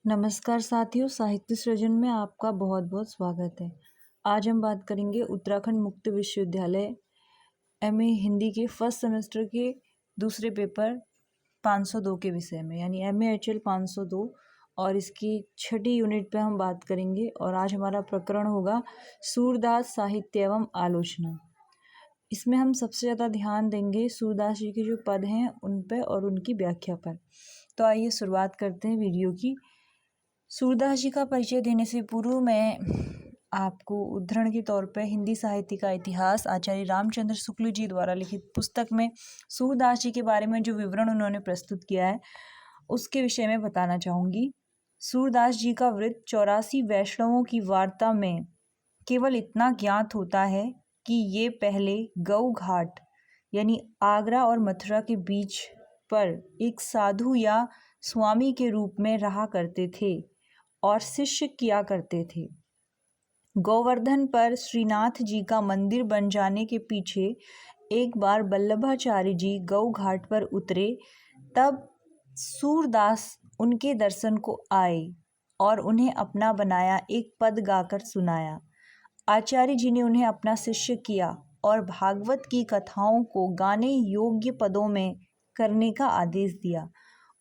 नमस्कार साथियों, साहित्य सृजन में आपका बहुत बहुत स्वागत है। आज हम बात करेंगे उत्तराखंड मुक्त विश्वविद्यालय एमए हिंदी के फर्स्ट सेमेस्टर के दूसरे पेपर 502 के विषय में, यानी MAHL 502, और इसकी छठी यूनिट पे हम बात करेंगे। और आज हमारा प्रकरण होगा सूरदास साहित्य एवं आलोचना। इसमें हम सबसे ज़्यादा ध्यान देंगे सूरदास जी के जो पद हैं उन पर और उनकी व्याख्या पर। तो आइए शुरुआत करते हैं वीडियो की। सूरदास जी का परिचय देने से पूर्व मैं आपको उद्धरण के तौर पर हिंदी साहित्य का इतिहास आचार्य रामचंद्र शुक्ल जी द्वारा लिखित पुस्तक में सूरदास जी के बारे में जो विवरण उन्होंने प्रस्तुत किया है उसके विषय में बताना चाहूँगी। सूरदास जी का वृत्त 84 वैष्णवों की वार्ता में केवल इतना ज्ञात होता है कि ये पहले गऊ घाट यानी आगरा और मथुरा के बीच पर एक साधु या स्वामी के रूप में रहा करते थे और शिष्य किया करते थे। गोवर्धन पर श्रीनाथ जी का मंदिर बन जाने के पीछे एक बार वल्लभाचार्य जी गऊ घाट पर उतरे, तब सूरदास उनके दर्शन को आए और उन्हें अपना बनाया एक पद गाकर सुनाया। आचार्य जी ने उन्हें अपना शिष्य किया और भागवत की कथाओं को गाने योग्य पदों में करने का आदेश दिया।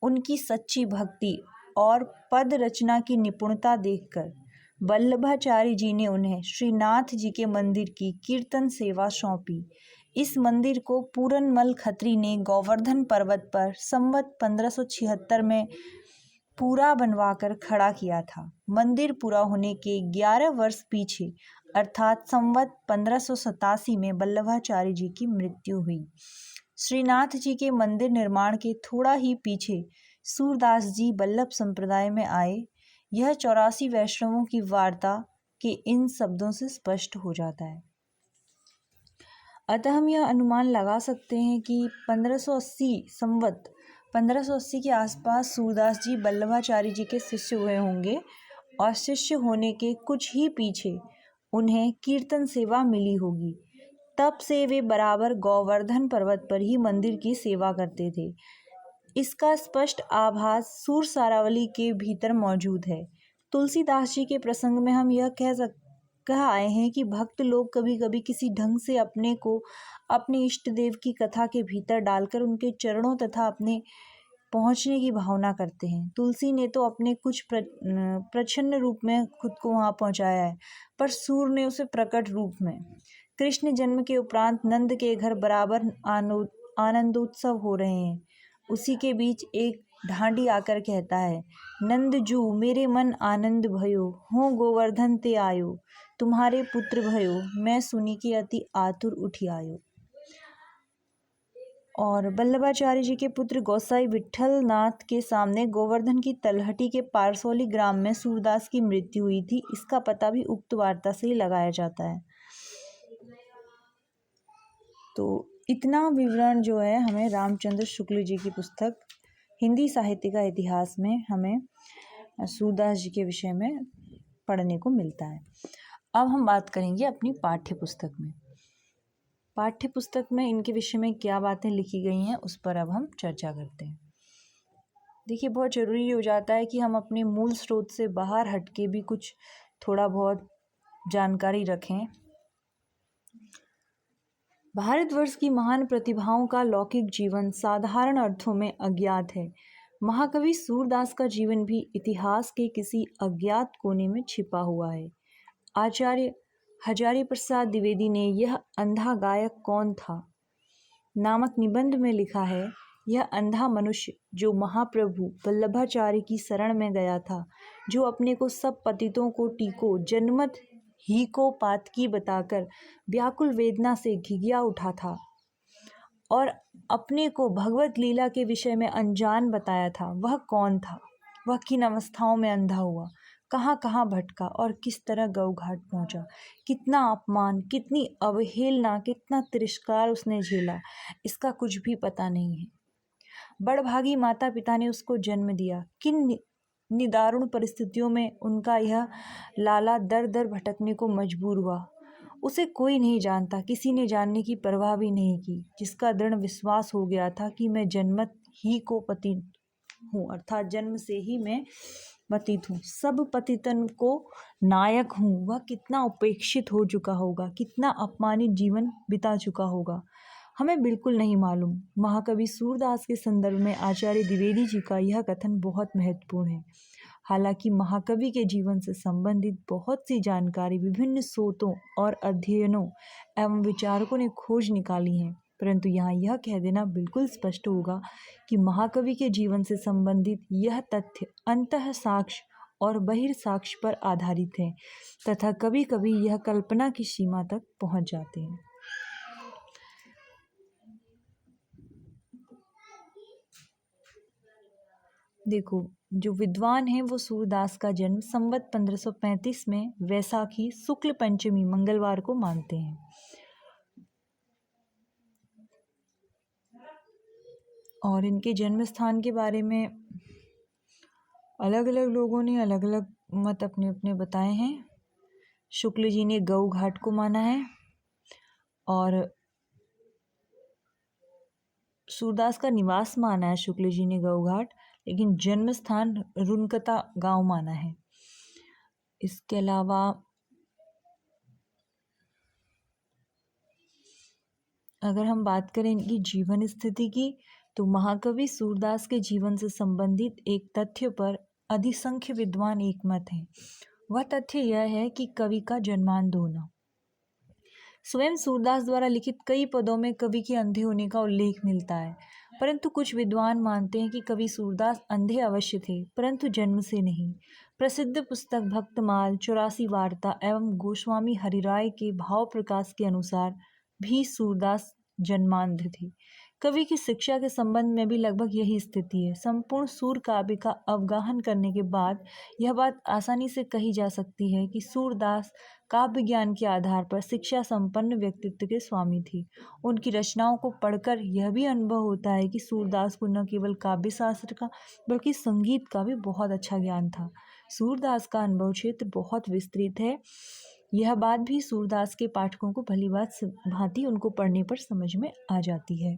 उनकी सच्ची भक्ति और पद रचना की निपुणता देखकर वल्लभाचार्य जी ने उन्हें श्रीनाथ जी के मंदिर की कीर्तन सेवा सौंपी। इस मंदिर को पूरनमल खत्री ने गोवर्धन पर्वत पर संवत 1576 में पूरा बनवाकर खड़ा किया था। मंदिर पूरा होने के 11 वर्ष पीछे अर्थात संवत 1587 में वल्लभाचार्य जी की मृत्यु हुई। श्रीनाथ जी के मंदिर निर्माण के थोड़ा ही पीछे सूरदास जी वल्लभ संप्रदाय में आए। यह 84 वैष्णवों की वार्ता के इन शब्दों से स्पष्ट हो जाता है। अतः हम यह अनुमान लगा सकते हैं कि 1580 के आसपास सूरदास जी वल्लभाचार्य जी के शिष्य हुए होंगे और शिष्य होने के कुछ ही पीछे उन्हें कीर्तन सेवा मिली होगी। तब से वे बराबर गोवर्धन पर्वत पर ही मंदिर की सेवा करते थे। इसका स्पष्ट आभास सूर सारावली के भीतर मौजूद है। तुलसीदास जी के प्रसंग में हम यह कह आए हैं कि भक्त लोग कभी कभी किसी ढंग से अपने को अपने इष्ट देव की कथा के भीतर डालकर उनके चरणों तथा अपने पहुंचने की भावना करते हैं। तुलसी ने तो अपने कुछ प्रच्छन्न रूप में खुद को वहां पहुंचाया है, पर सूर ने उसे प्रकट रूप में। कृष्ण जन्म के उपरांत नंद के घर बराबर आनंदोत्सव हो रहे हैं। उसी के बीच एक ढांडी आकर कहता है, नंद जू मेरे मन आनंद भयो, हो गोवर्धन ते आयो, तुम्हारे पुत्र भयो, मैं सुनी के अति आतुर उठी आयो। और वल्लभाचार्य जी के पुत्र गोसाई विठल नाथ के सामने गोवर्धन की तलहटी के पारसौली ग्राम में सूरदास की मृत्यु हुई थी। इसका पता भी उक्त वार्ता से ही लगाया जाता है। तो इतना विवरण जो है हमें रामचंद्र शुक्ल जी की पुस्तक हिंदी साहित्य का इतिहास में हमें सूरदास जी के विषय में पढ़ने को मिलता है। अब हम बात करेंगे अपनी पाठ्य पुस्तक में। पाठ्य पुस्तक में इनके विषय में क्या बातें लिखी गई हैं उस पर अब हम चर्चा करते हैं। देखिए, बहुत ज़रूरी हो जाता है कि हम अपने मूल स्रोत से बाहर हटके भी कुछ थोड़ा बहुत जानकारी रखें। भारतवर्ष की महान प्रतिभाओं का लौकिक जीवन साधारण अर्थों में अज्ञात है। महाकवि सूरदास का जीवन भी इतिहास के किसी अज्ञात कोने में छिपा हुआ है। आचार्य हजारी प्रसाद द्विवेदी ने यह अंधा गायक कौन था नामक निबंध में लिखा है, यह अंधा मनुष्य जो महाप्रभु वल्लभाचार्य की शरण में गया था, जो अपने को सब पतितों को टीको जन्मत ही को पातकी बताकर व्याकुल वेदना से घिघिया उठा था और अपने को भगवत लीला के विषय में अनजान बताया था, वह कौन था? वह किन अवस्थाओं में अंधा हुआ, कहाँ कहाँ भटका और किस तरह गऊ घाट पहुँचा? कितना अपमान, कितनी अवहेलना, कितना तिरस्कार उसने झेला, इसका कुछ भी पता नहीं है। बड़भागी माता पिता ने उसको जन्म दिया, किन निदारुण परिस्थितियों में उनका यह लाला दर दर भटकने को मजबूर हुआ, उसे कोई नहीं जानता, किसी ने जानने की परवाह भी नहीं की। जिसका दृढ़ विश्वास हो गया था कि मैं जन्मत ही को पति हूँ, अर्थात जन्म से ही मैं पतित हूँ, सब पतितन को नायक हूँ। वह कितना उपेक्षित हो चुका होगा, कितना अपमानित जीवन बिता चुका होगा, हमें बिल्कुल नहीं मालूम। महाकवि सूरदास के संदर्भ में आचार्य द्विवेदी जी का यह कथन बहुत महत्वपूर्ण है। हालांकि महाकवि के जीवन से संबंधित बहुत सी जानकारी विभिन्न स्रोतों और अध्ययनों एवं विचारकों ने खोज निकाली है, परंतु यहाँ यह कह देना बिल्कुल स्पष्ट होगा कि महाकवि के जीवन से संबंधित यह तथ्य अंतः साक्ष्य और बहिर्साक्ष्य पर आधारित है तथा कभी कभी यह कल्पना की सीमा तक पहुंच जाते हैं। देखो, जो विद्वान है वो सूरदास का जन्म संवत 1535 में वैसाखी शुक्ल पंचमी मंगलवार को मानते हैं। और इनके जन्म स्थान के बारे में अलग अलग लोगों ने अलग अलग मत अपने अपने बताए हैं। शुक्ल जी ने गऊ घाट को माना है और सूरदास का निवास माना है शुक्ल जी ने गऊ घाट, लेकिन जन्म स्थान रुनकता गांव माना है। इसके अलावा अगर हम बात करें इनकी जीवन स्थिति की, तो महाकवि सूरदास के जीवन से संबंधित एक तथ्य पर अधिसंख्य विद्वान एकमत हैं। वह तथ्य यह है कि कवि का जन्मांध होना। स्वयं सूरदास द्वारा लिखित कई पदों में कवि के अंधे होने का उल्लेख मिलता है, परंतु कुछ विद्वान मानते हैं कि कवि सूरदास अंधे अवश्य थे, परंतु जन्म से नहीं। प्रसिद्ध पुस्तक भक्तमाल, 84 वार्ता एवं गोस्वामी हरिराय के भाव प्रकाश के अनुसार भी सूरदास जन्मांध थे। कवि की शिक्षा के संबंध में भी लगभग यही स्थिति है। संपूर्ण सूर काव्य का अवगाहन करने के बाद यह बात आसानी से कही जा सकती है कि सूरदास काव्य ज्ञान के आधार पर शिक्षा संपन्न व्यक्तित्व के स्वामी थे। उनकी रचनाओं को पढ़कर यह भी अनुभव होता है कि सूरदास को न केवल काव्य शास्त्र का बल्कि संगीत का भी बहुत अच्छा ज्ञान था। सूरदास का अनुभव क्षेत्र बहुत विस्तृत है। यह बात भी सूरदास के पाठकों को भली भांति उनको पढ़ने पर समझ में आ जाती है।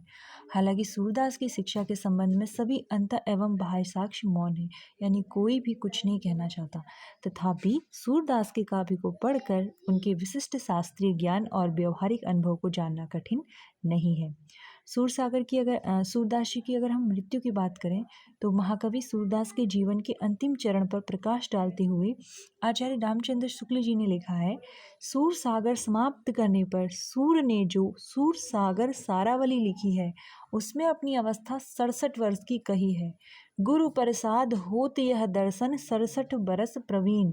हालांकि सूरदास की शिक्षा के संबंध में सभी अंत एवं बाह्य साक्ष्य मौन है, यानी कोई भी कुछ नहीं कहना चाहता। तथापि सूरदास के काव्य को पढ़कर उनके विशिष्ट शास्त्रीय ज्ञान और व्यवहारिक अनुभव को जानना कठिन नहीं है। सूरदास जी की अगर हम मृत्यु की बात करें, तो महाकवि सूरदास के जीवन के अंतिम चरण पर प्रकाश डालते हुए आचार्य रामचंद्र शुक्ल जी ने लिखा है, सूर सागर समाप्त करने पर सूर ने जो सूर सागर सारावली लिखी है उसमें अपनी अवस्था 67 वर्ष की कही है। गुरु प्रसाद होत यह दर्शन 67 बरस प्रवीण।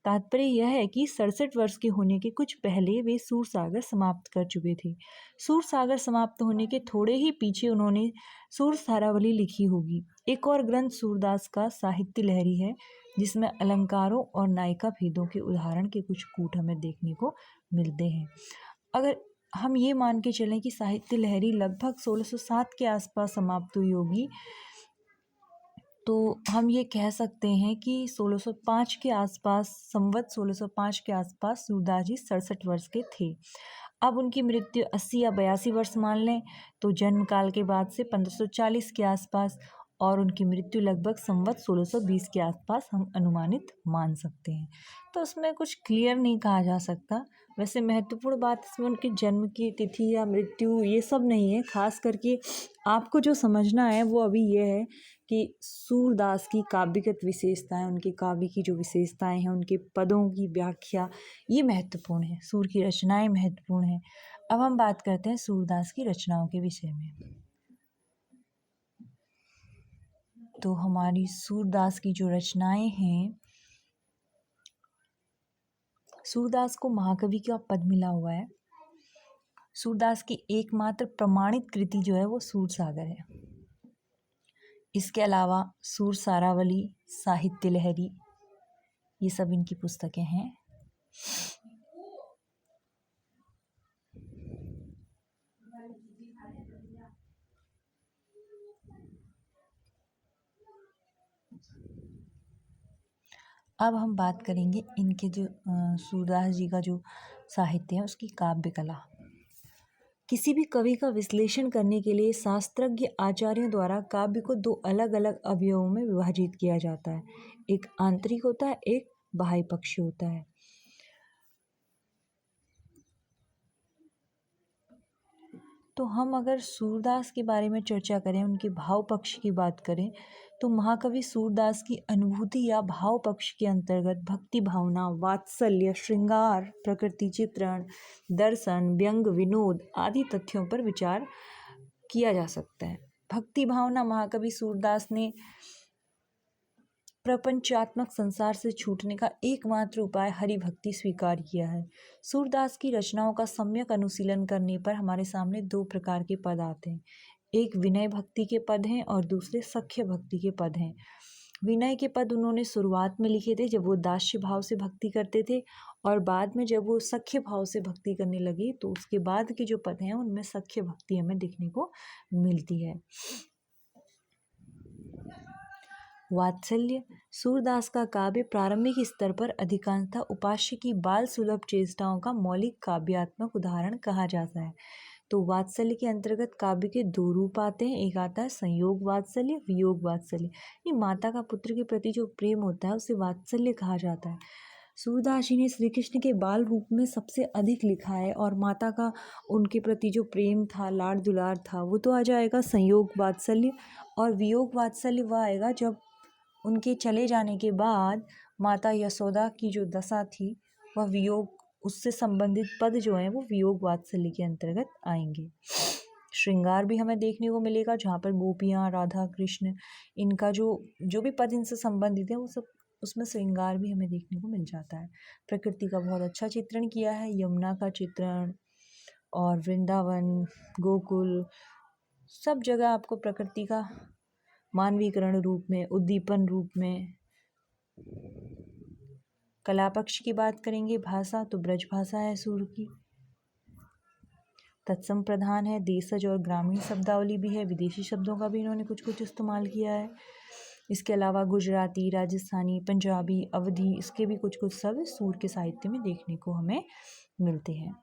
तात्पर्य यह है कि 67 वर्ष के होने के कुछ पहले वे सूर सागर समाप्त कर चुके थे। सूर सागर समाप्त होने के थोड़े ही पीछे उन्होंने सूर सारावली लिखी होगी। एक और ग्रंथ सूरदास का साहित्य लहरी है, जिसमें अलंकारों और नायिका भेदों के उदाहरण के कुछ कूट हमें देखने को मिलते हैं। अगर हम ये मान के चलें कि साहित्य लहरी लगभग 1607 के आसपास समाप्त हुई होगी, तो हम ये कह सकते हैं कि 1605 के आसपास, संवत 1605 के आसपास सूरदास जी 67 वर्ष के थे। अब उनकी मृत्यु 80 या 82 वर्ष मान लें, तो जन्म काल के बाद से 1540 के आसपास, और उनकी मृत्यु लगभग संवत 1620 के आसपास हम अनुमानित मान सकते हैं। तो उसमें कुछ क्लियर नहीं कहा जा सकता। वैसे महत्वपूर्ण बात इसमें उनके जन्म की तिथि या मृत्यु ये सब नहीं है। खास करके आपको जो समझना है वो अभी ये है कि सूरदास की काव्यगत विशेषताएं, उनके काव्य की जो विशेषताएं हैं, उनके पदों की व्याख्या, ये महत्वपूर्ण है। सूर की रचनाएं महत्वपूर्ण है। अब हम बात करते हैं सूरदास की रचनाओं के विषय में। तो हमारी सूरदास की जो रचनाएं हैं, सूरदास को महाकवि का पद मिला हुआ है। सूरदास की एकमात्र प्रमाणित कृति जो है वो सूर सागर है। इसके अलावा सूर सारावली, साहित्य लहरी, ये सब इनकी पुस्तकें हैं। अब हम बात करेंगे इनके जो सूरदास जी का जो साहित्य है उसकी काव्य कला। किसी भी कवि का विश्लेषण करने के लिए शास्त्रज्ञ आचार्यों द्वारा काव्य को दो अलग अलग अवयवों में विभाजित किया जाता है। एक आंतरिक होता है, एक बाह्य पक्षी होता है। तो हम अगर सूरदास के बारे में चर्चा करें, उनके भाव पक्ष की बात करें, तो महाकवि सूरदास की अनुभूति या भाव पक्ष के अंतर्गत भक्ति भावना, वात्सल्य, श्रृंगार, प्रकृति चित्रण, दर्शन, व्यंग, विनोद आदि तथ्यों पर विचार किया जा सकता है। भक्ति भावना, महाकवि सूरदास ने प्रपंचात्मक संसार से छूटने का एकमात्र उपाय हरि भक्ति स्वीकार किया है। सूरदास की रचनाओं का सम्यक अनुशीलन करने पर हमारे सामने दो प्रकार के पद आते हैं। एक विनय भक्ति के पद हैं और दूसरे सख्य भक्ति के पद हैं। विनय के पद उन्होंने शुरुआत में लिखे थे जब वो दास्य भाव से भक्ति करते थे, और बाद में जब वो सख्य भाव से भक्ति करने लगे तो उसके बाद के जो पद हैं उनमें सख्य भक्ति हमें देखने को मिलती है। वात्सल्य, सूरदास का काव्य प्रारंभिक स्तर पर अधिकांशतः उपास्य की बाल सुलभ चेष्टाओं का मौलिक काव्यात्मक उदाहरण कहा जाता है। तो वात्सल्य के अंतर्गत काव्य के दो रूप आते हैं। एक आता है संयोग वात्सल्य, वियोग वात्सल्य। ये माता का पुत्र के प्रति जो प्रेम होता है उसे वात्सल्य कहा जाता है। सूरदास जी ने श्री कृष्ण के बाल रूप में सबसे अधिक लिखा है, और माता का उनके प्रति जो प्रेम था, लाड दुलार था, वो तो आ जाएगा संयोग वात्सल्य। और वियोग वात्सल्य वह आएगा जब उनके चले जाने के बाद माता यशोदा की जो दशा थी वह वियोग, उससे संबंधित पद जो हैं वो वियोग वात्सल्य के अंतर्गत आएंगे। श्रृंगार भी हमें देखने को मिलेगा, जहाँ पर गोपियाँ, राधा कृष्ण, इनका जो भी पद इनसे संबंधित है वो सब, उसमें श्रृंगार भी हमें देखने को मिल जाता है। प्रकृति का बहुत अच्छा चित्रण किया है, यमुना का चित्रण और वृंदावन, गोकुल, सब जगह आपको प्रकृति का मानवीकरण रूप में, उद्दीपन रूप में। कला पक्ष की बात करेंगे, भाषा तो ब्रज भाषा है सूर की, तत्सम प्रधान है, देशज और ग्रामीण शब्दावली भी है, विदेशी शब्दों का भी इन्होंने कुछ कुछ इस्तेमाल किया है। इसके अलावा गुजराती, राजस्थानी, पंजाबी, अवधी, इसके भी कुछ कुछ शब्द सूर के साहित्य में देखने को हमें मिलते हैं।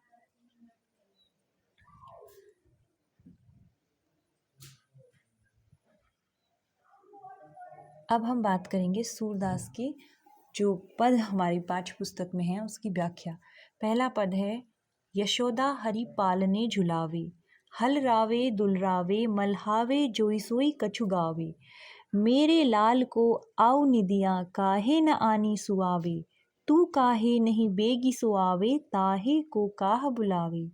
अब हम बात करेंगे सूरदास के जो पद हमारी पाठ्य पुस्तक में है उसकी व्याख्या। पहला पद है, यशोदा हरि पालने झुलावे, हल रावे दुलरावे, मल्हावे जोई सोई कछु गावे, मेरे लाल को आउ निदिया, काहे न आनी सुआवे, तू काहे नहीं बेगी सुआवे, ताहे को काह बुलावे,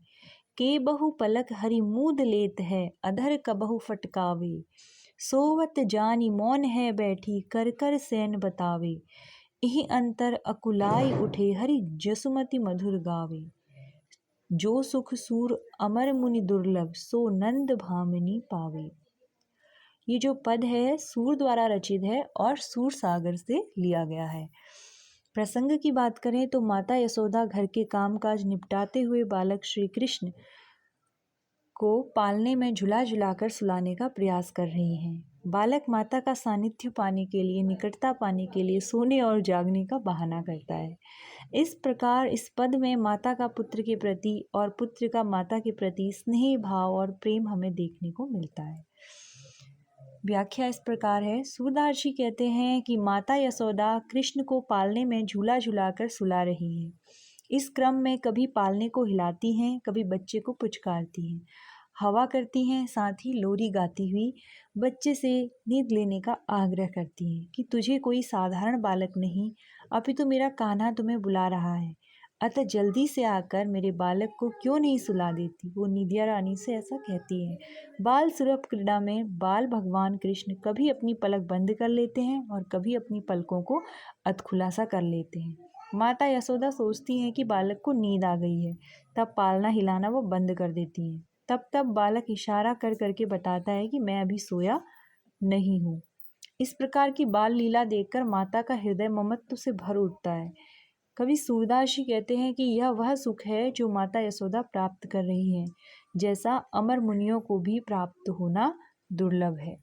के बहु पलक हरि मूद लेत है, अधर कबहु फटकावे, सोवत जानी मौन है बैठी, कर कर सैन बतावे, यही अंतर अकुलाई उठे, हरि जसुमति मधुर गावे, जो सुख सूर अमर मुनि दुर्लभ, सो नंद भामिनी पावे। ये जो पद है सूर द्वारा रचित है और सूर सागर से लिया गया है। प्रसंग की बात करें तो माता यशोदा घर के कामकाज निपटाते हुए बालक श्री कृष्ण को पालने में झुला झुलाकर सुलाने का प्रयास कर रही हैं। बालक माता का सानिध्य पाने के लिए, निकटता पाने के लिए सोने और जागने का बहाना करता है। इस प्रकार इस पद में माता का पुत्र के प्रति और पुत्र का माता के प्रति स्नेह भाव और प्रेम हमें देखने को मिलता है। व्याख्या इस प्रकार है, सूरदास जी कहते हैं कि माता यशोदा कृष्ण को पालने में झूला झुलाकर सुला रही हैं। इस क्रम में कभी पालने को हिलाती हैं, कभी बच्चे को पुचकारती हैं, हवा करती हैं, साथ ही लोरी गाती हुई बच्चे से नींद लेने का आग्रह करती हैं कि तुझे कोई साधारण बालक नहीं, अपितु मेरा कान्हा तुम्हें बुला रहा है, अतः जल्दी से आकर मेरे बालक को क्यों नहीं सुला देती। वो निदिया रानी से ऐसा कहती है। बाल सुलभ क्रीड़ा में बाल भगवान कृष्ण कभी अपनी पलक बंद कर लेते हैं और कभी अपनी पलकों को अधखुलासा कर लेते हैं। माता यशोदा सोचती हैं कि बालक को नींद आ गई है, तब पालना हिलाना वो बंद कर देती हैं। तब बालक इशारा कर करके बताता है कि मैं अभी सोया नहीं हूँ। इस प्रकार की बाल लीला देखकर माता का हृदय ममत्व से भर उठता है। कवि सूरदास जी कहते हैं कि यह वह सुख है जो माता यशोदा प्राप्त कर रही हैं, जैसा अमर मुनियों को भी प्राप्त होना दुर्लभ है।